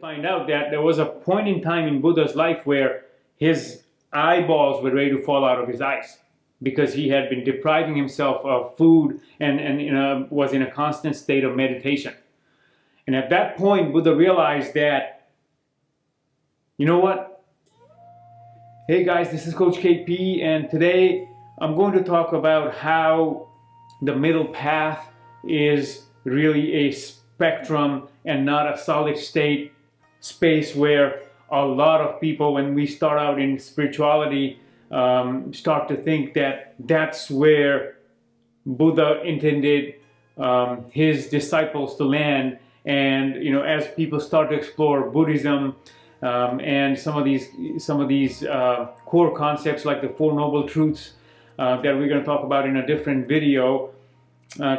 find out that there was a point in time in Buddha's life where his eyeballs were ready to fall out of his eyes because he had been depriving himself of food and was in a constant state of meditation. And at that point, Buddha realized that, you know what? Hey guys, this is Coach KP, and today I'm going to talk about how the middle path is really a spectrum and not a solid state space where a lot of people, when we start out in spirituality, start to think that that's where Buddha intended his disciples to land. And as people start to explore Buddhism and some of these core concepts like the Four Noble Truths that we're going to talk about in a different video,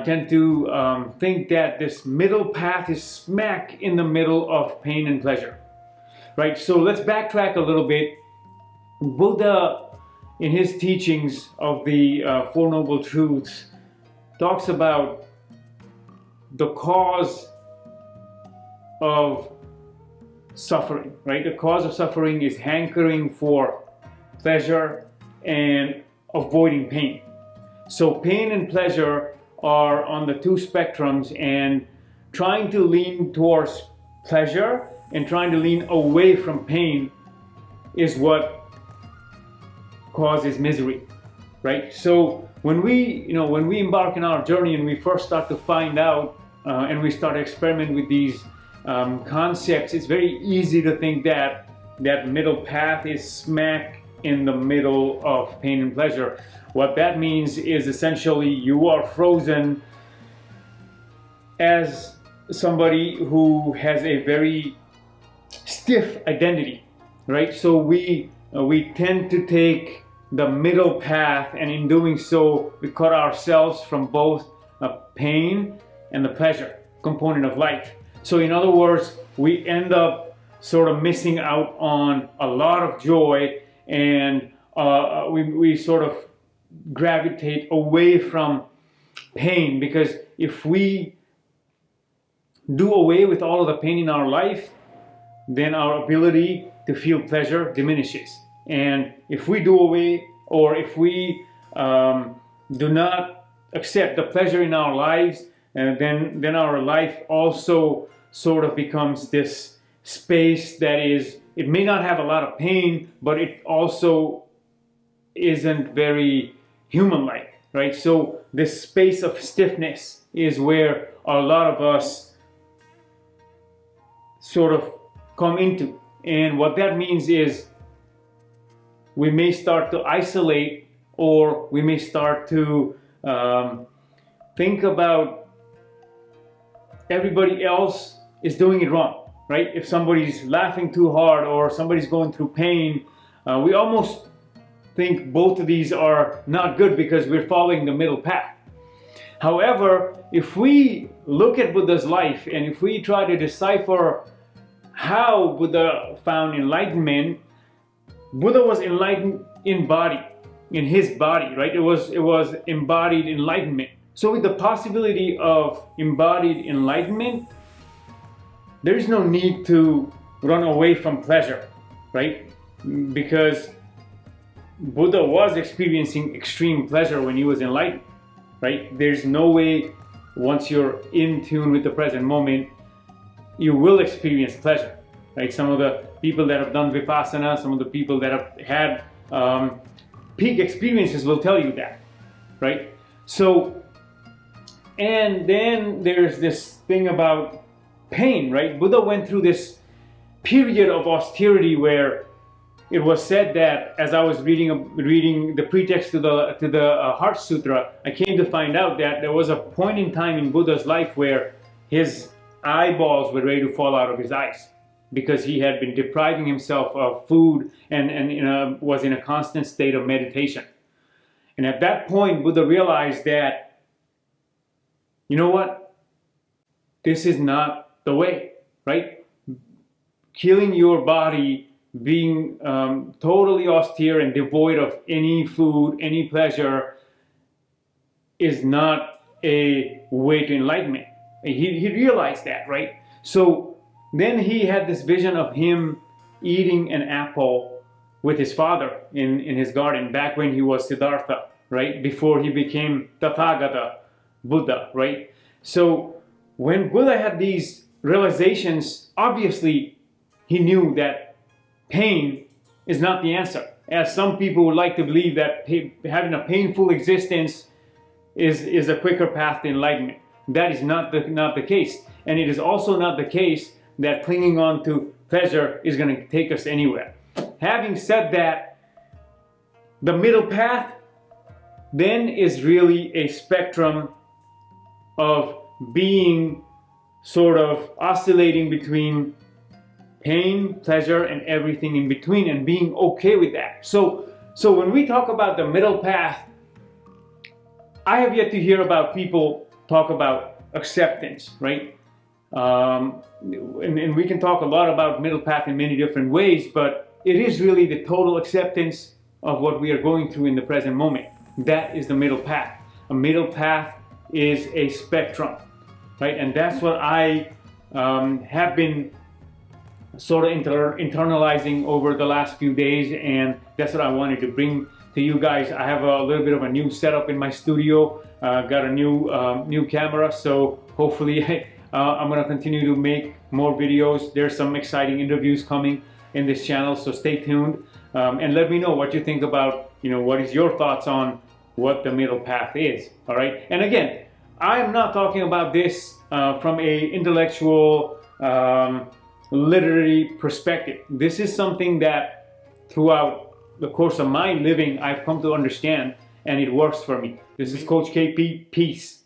tend to think that this middle path is smack in the middle of pain and pleasure, right? So let's backtrack a little bit. Buddha, in his teachings of the Four Noble Truths, talks about the cause of suffering, right? The cause of suffering is hankering for pleasure and avoiding pain. So pain and pleasure are on the two spectrums, and trying to lean towards pleasure and trying to lean away from pain is what causes misery, right? So when we embark on our journey and we first start to find out and we start to experiment with these concepts, it's very easy to think that that middle path is smack in the middle of pain and pleasure. What that means is essentially you are frozen as somebody who has a very stiff identity, right? So we tend to take the middle path, and in doing so, we cut ourselves from both the pain and the pleasure component of life. So in other words, we end up sort of missing out on a lot of joy, and we sort of gravitate away from pain, because if we do away with all of the pain in our life, then our ability to feel pleasure diminishes. And if we do away, or if we do not accept the pleasure in our lives, then our life also sort of becomes this space that is, it may not have a lot of pain, but it also isn't very human-like, right? So this space of stiffness is where a lot of us sort of come into. And what that means is we may start to isolate, or we may start to think about everybody else is doing it wrong, right? If somebody's laughing too hard or somebody's going through pain, we almost think both of these are not good because we're following the middle path. However, if we look at Buddha's life and if we try to decipher how Buddha found enlightenment, Buddha was enlightened in body, in his body, right? It was embodied enlightenment. So with the possibility of embodied enlightenment, there is no need to run away from pleasure, right? Because Buddha was experiencing extreme pleasure when he was enlightened, right? There's no way, once you're in tune with the present moment, you will experience pleasure, right? Some of the people that have done Vipassana, some of the people that have had peak experiences will tell you that, right? So, and then there's this thing about pain, right? Buddha went through this period of austerity where it was said that, as I was reading the pretext to the Heart Sutra, I came to find out that there was a point in time in Buddha's life where his eyeballs were ready to fall out of his eyes because he had been depriving himself of food and was in a constant state of meditation. And at that point, Buddha realized that, you know what? This is not the way, right? Killing your body, being totally austere and devoid of any food, any pleasure, is not a way to enlightenment. He realized that, right? So then he had this vision of him eating an apple with his father in his garden back when he was Siddhartha, right? Before he became Tathagata, Buddha, right? So when Buddha had these realizations, obviously he knew that pain is not the answer. As some people would like to believe that having a painful existence is a quicker path to enlightenment. That is not the case. And it is also not the case that clinging on to pleasure is going to take us anywhere. Having said that, the middle path then is really a spectrum of being sort of oscillating between pain, pleasure, and everything in between, and being okay with that. So when we talk about the middle path, I have yet to hear about people talk about acceptance, right? And we can talk a lot about middle path in many different ways, but it is really the total acceptance of what we are going through in the present moment. That is the middle path. A middle path is a spectrum, right? And that's what I have been sort of internalizing over the last few days, and that's what I wanted to bring to you guys. I have a little bit of a new setup in my studio, got a new camera, so hopefully I'm going to continue to make more videos. There's some exciting interviews coming in this channel, so stay tuned, and let me know what you think about, what is your thoughts on what the middle path is. All right, and again, I am not talking about this from a intellectual literary perspective. This is something that throughout the course of my living I've come to understand, and it works for me. This is Coach KP. Peace.